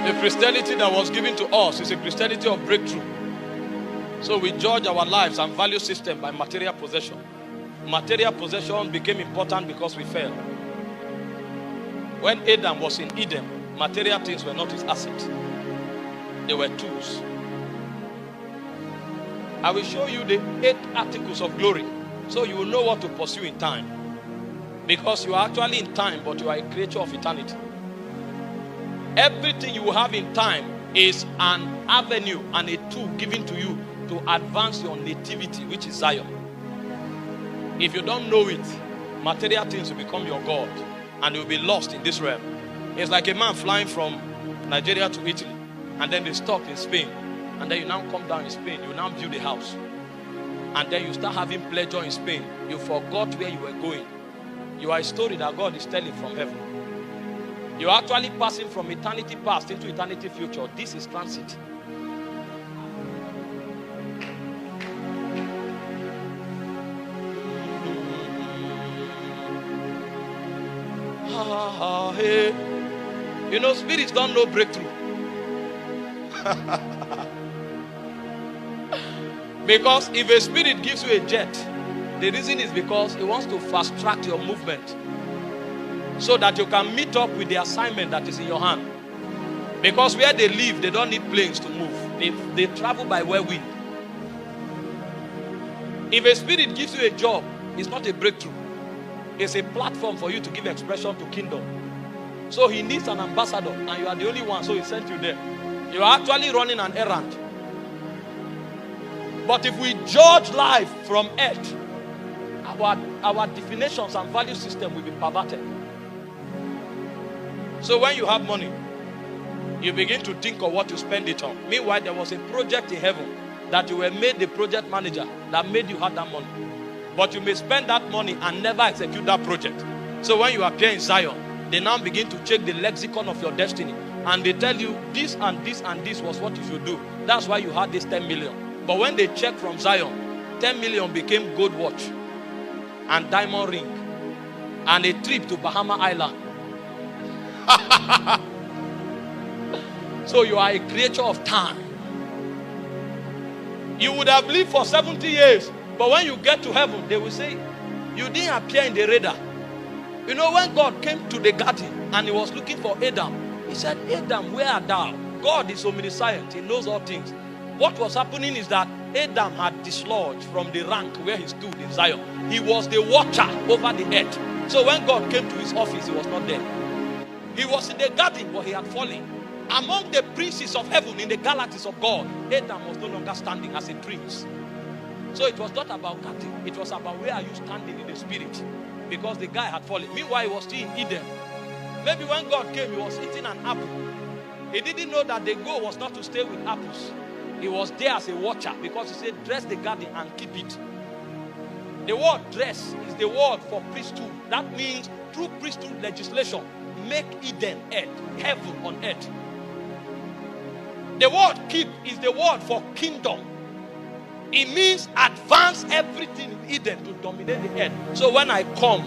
The Christianity that was given to us is a Christianity of breakthrough. So we judge our lives and value system by material possession. Material possession became important because we fell. When Adam was in Eden, material things were not his asset. They were tools. I will show you the 8 articles of glory, so you will know what to pursue in time. Because you are actually in time, but you are a creature of eternity. Everything you have in time is an avenue and a tool given to you to advance your nativity, which is Zion. If you don't know it, material things will become your God and you'll be lost in this realm. It's like a man flying from Nigeria to Italy and then they stop in Spain, and then you now come down in Spain, you now build a house, and then you start having pleasure in Spain. You forgot where you were going. You are a story that God is telling from heaven. You are actually passing from eternity past into eternity future. This is transit. You know, spirits don't know breakthrough. Because if a spirit gives you a jet, the reason is because it wants to fast track your movement so that you can meet up with the assignment that is in your hand. Because where they live, they don't need planes to move. They travel by whirlwind. If a spirit gives you a job, it's not a breakthrough. It's a platform for you to give expression to kingdom. So he needs an ambassador, and you are the only one, so he sent you there. You are actually running an errand. But if we judge life from earth, our definitions and value system will be perverted. So when you have money, you begin to think of what to spend it on. Meanwhile, there was a project in heaven that you were made the project manager that made you have that money. But you may spend that money and never execute that project. So when you appear in Zion, they now begin to check the lexicon of your destiny. And they tell you this and this and this was what you should do. That's why you had this 10 million. But when they check from Zion, 10 million became gold watch and diamond ring and a trip to Bahama Island. So you are a creature of time. You would have lived for 70 years, but when you get to heaven, they will say, you didn't appear in the radar. You know, when God came to the garden and he was looking for Adam, he said, Adam, where art thou? God is omniscient. He knows all things. What was happening is that Adam had dislodged from the rank where he stood in Zion. He was the watcher over the earth. So when God came to his office, he was not there. He was in the garden, but he had fallen. Among the princes of heaven in the galaxies of God, Adam was no longer standing as a prince. So it was not about garden. It was about where are you standing in the spirit. Because the guy had fallen. Meanwhile, he was still in Eden. Maybe when God came, he was eating an apple. He didn't know that the goal was not to stay with apples. He was there as a watcher because he said, dress the garden and keep it. The word dress is the word for priesthood. That means through priesthood legislation, make Eden earth, heaven on earth. The word keep is the word for kingdom. It means advance everything in Eden to dominate the earth. So when I come,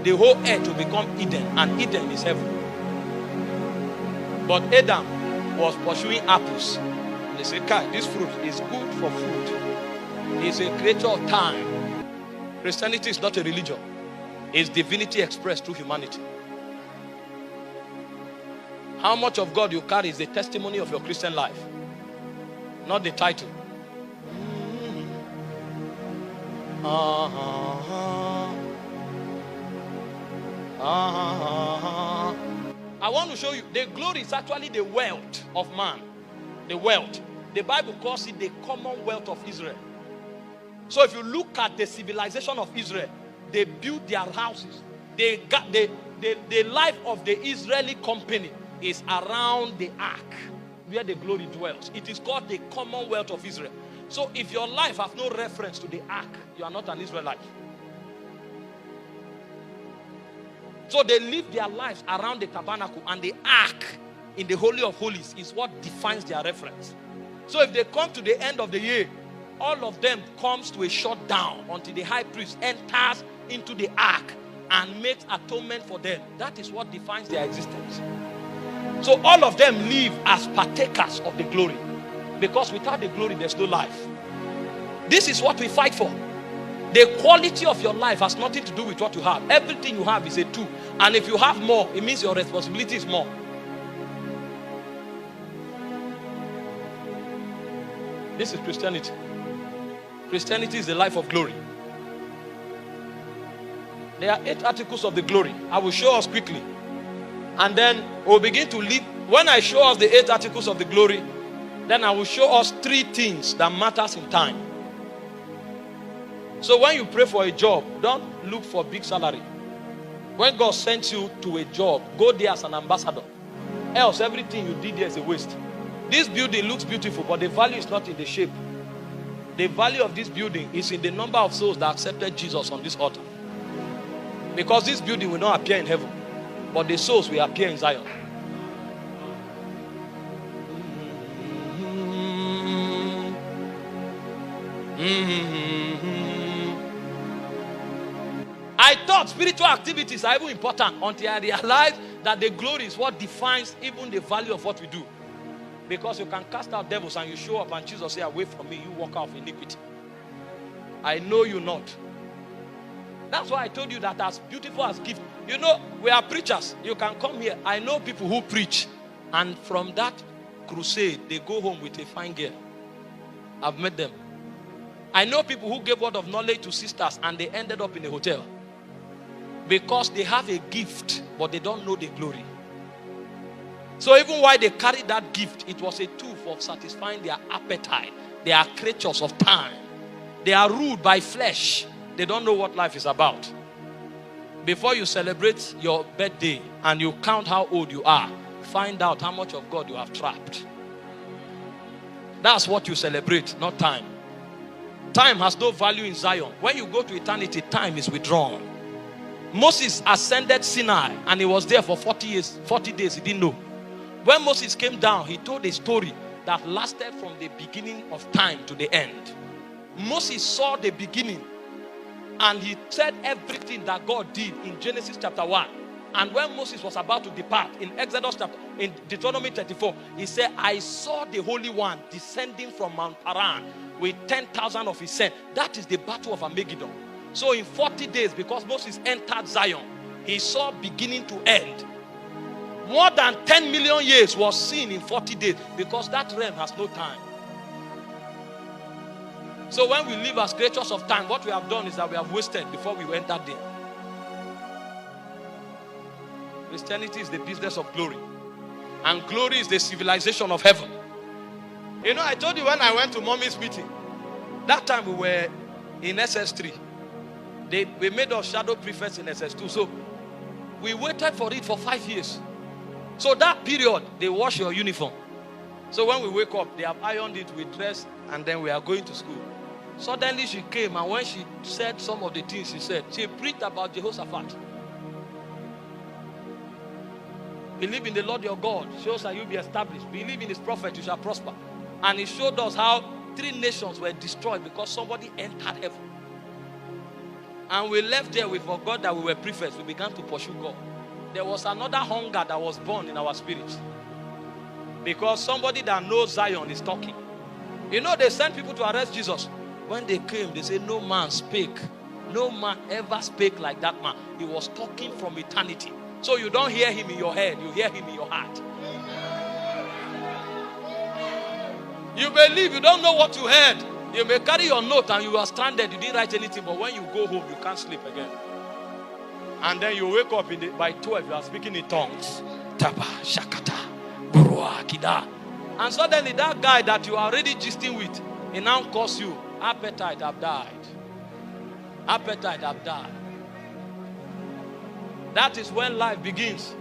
the whole earth will become Eden, and Eden is heaven. But Adam was pursuing apples. They said, Kai, this fruit is good for food. It's a creature of time. Christianity is not a religion. It's divinity expressed through humanity. How much of God you carry is the testimony of your Christian life, not the title. I want to show you the glory is actually the wealth of man. The wealth. The Bible calls it the commonwealth of Israel. So if you look at the civilization of Israel, they built their houses. The life of the Israeli company is around the ark where the glory dwells. It is called the commonwealth of Israel. So if your life has no reference to the ark, you are not an Israelite. So they live their lives around the tabernacle, and the ark in the Holy of Holies is what defines their reference. So if they come to the end of the year, all of them comes to a shutdown until the high priest enters into the ark and makes atonement for them. That is what defines their existence. So all of them live as partakers of the glory. Because without the glory, there's no life. This is what we fight for. The quality of your life has nothing to do with what you have. Everything you have is a tool. And if you have more, it means your responsibility is more. This is Christianity. Christianity is the life of glory. There are 8 articles of the glory. I will show us quickly. And then we'll begin to live. When I show us the 8 articles of the glory, then I will show us 3 things that matters in time. So when you pray for a job, don't look for big salary. When God sends you to a job, go there as an ambassador. Else everything you did there is a waste. This building looks beautiful, but the value is not in the shape. The value of this building is in the number of souls that accepted Jesus on this altar. Because this building will not appear in heaven, but the souls will appear in Zion. I thought spiritual activities are even important until I realized that the glory is what defines even the value of what we do. Because you can cast out devils and you show up and Jesus say, away from me, you walk out of iniquity. I know you not. That's why I told you that as beautiful as gift. You know, we are preachers. You can come here. I know people who preach. And from that crusade, they go home with a fine girl. I've met them. I know people who gave word of knowledge to sisters and they ended up in a hotel. Because they have a gift, but they don't know the glory. So even while they carried that gift, it was a tool for satisfying their appetite. They are creatures of time. They are ruled by flesh. They don't know what life is about. Before you celebrate your birthday and you count how old you are, find out how much of God you have trapped. That's what you celebrate, not time. Time has no value in Zion. When you go to eternity, time is withdrawn. Moses ascended Sinai and he was there for 40 years, 40 days. He didn't know. When Moses came down, he told a story that lasted from the beginning of time to the end. Moses saw the beginning and he said everything that God did in Genesis chapter 1. And when Moses was about to depart in in Deuteronomy 34, he said, I saw the Holy One descending from Mount Paran with 10,000 of his saints. That is the battle of Armageddon. So in 40 days, because Moses entered Zion, he saw beginning to end. More than 10 million years was seen in 40 days because that realm has no time. So when we live as creatures of time, what we have done is that we have wasted before we entered there. Christianity is the business of glory. And glory is the civilization of heaven. You know, I told you when I went to mommy's meeting, that time we were in SS3. We made us shadow prefects in SS2. So we waited for it for 5 years. So that period, they wash your uniform. So when we wake up, they have ironed it, we dress, and then we are going to school. Suddenly she came, and when she said some of the things she preached about Jehoshaphat. Believe in the Lord your God, so shall you be established. Believe in his prophet, you shall prosper. And he showed us how 3 nations were destroyed because somebody entered heaven. And we left there, we forgot that we were prefects. We began to pursue God. There was another hunger that was born in our spirits. Because somebody that knows Zion is talking. You know, they sent people to arrest Jesus. When they came, they said, no man spake. No man ever spake like that man. He was talking from eternity. So you don't hear him in your head, you hear him in your heart. You believe, you don't know what you heard. You may carry your note and you are stranded, you didn't write anything, but when you go home, you can't sleep again. And then you wake up by 12, you are speaking in tongues. Taba, Shakata, Burua, Kida. And suddenly that guy that you are already gisting with, he now calls you, appetite have died. Appetite have died. That is when life begins.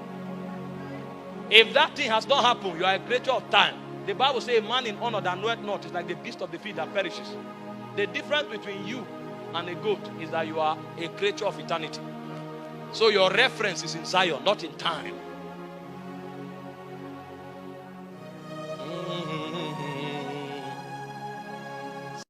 If that thing has not happened, you are a creature of time. The Bible says a man in honor that knoweth not is like the beast of the field that perishes. The difference between you and a goat is that you are a creature of eternity. So your reference is in Zion, not in time.